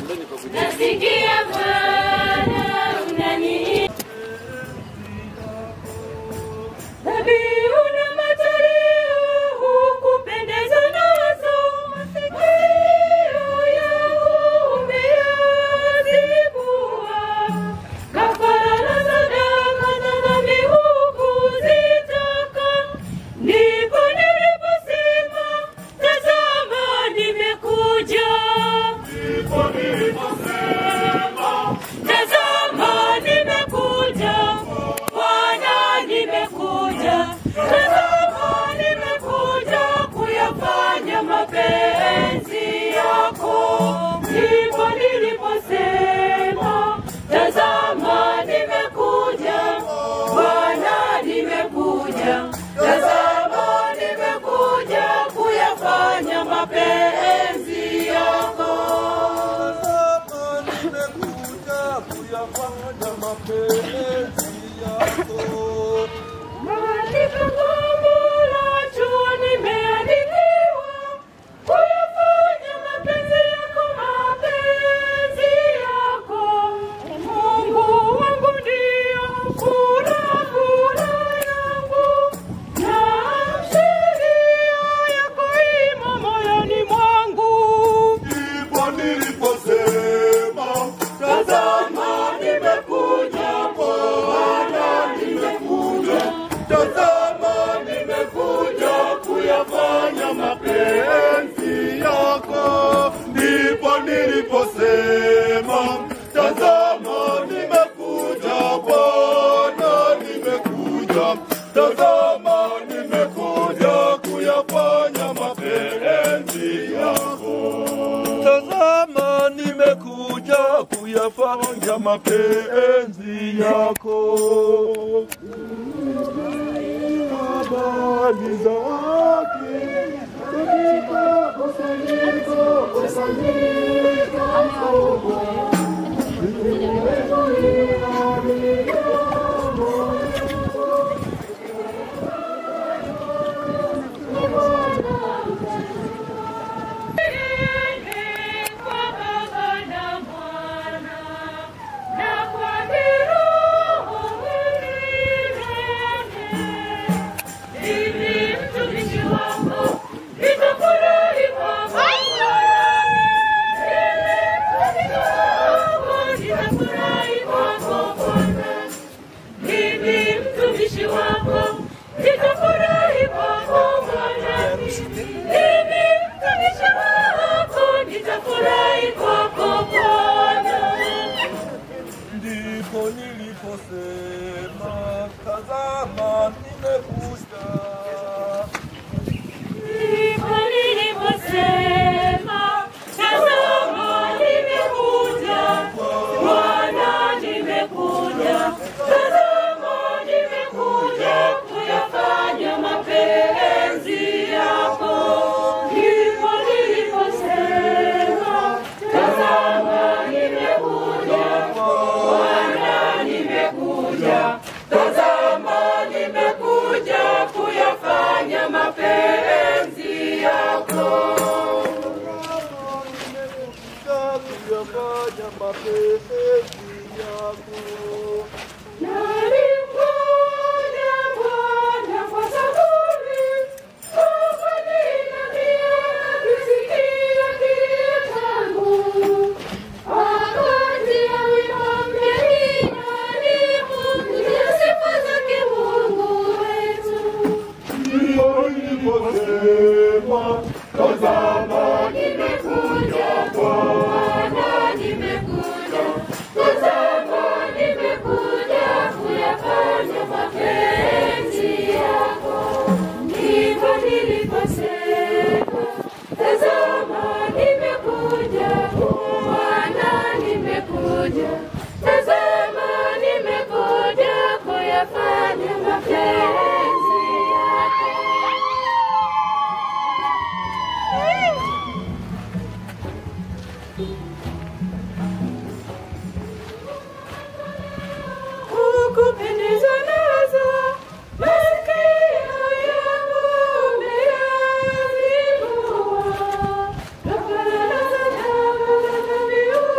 nasikia Bwana unaniita. Dhabihu na matoleo hukupendeza nazo, masikio yangu umeyazibua. Kafara na sadaka za dhambi hukuzitaka, ndipo niliposema tazama nimekuja. Ndipo niliposema tazama nimekuja. Bwana nimekuja. Tazama nimekuja kuyafanya mapenzi yako. Ndipo niliposema tazama nimekuja. Bwana nimekuja. Tazama nimekuja kuyafanya mapenzi yako. Nimekuja kuyafanya mapenzi yako. Katika gombo la chuo nimeandikiwa kuyafanya mapenzi yako, mapenzi yako. Mungu wangu ndio furaha yangu, na sheria yako imo moyoni mwangu. Ndipo niliposema tazama nimekuja. Bwana nimekuja. Tazama nimekuja kuyafanya mapenzi yako. Ndipo niliposema tazama nimekuja. Bwana nimekuja. Tazama nimekuja kuyafanya mapenzi yako. Tazama nimekuja kuyafanya mapenzi yako. Habari zake katika kusanyiko ndipo niliposema tazama nimekuja. Ndipo niliposema tazama nimekuja. Bwana nimekuja. Tazama nimekuja kuyafanya mapenzi yako. Ndipo niliposema tazama nimekuja. Bwana nimekuja. Tazama nimekuja kuyafanya mapenzi yako. Kuyafanya mapenzi yako. Nalimgoja Bwana kwa saburi, kwa nina miaka kusikia kilio changu. Akatia wimbo mpya kinywani mwangu, sifa zake Mungu wetu. Ndipo niliposema tazama Nimekuja Bwana, nimekuja. Tazama nimekuja kuyafanya mapenzi yako. Ndipo niliposema tazama nimekuja. Bwana nimekuja. Tazama nimekuja kuyafanya mapenzi yako. Hukupendezwa nazo, masikio yangu umeyazibua. Kafara za damu za dhabihu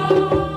Bwana.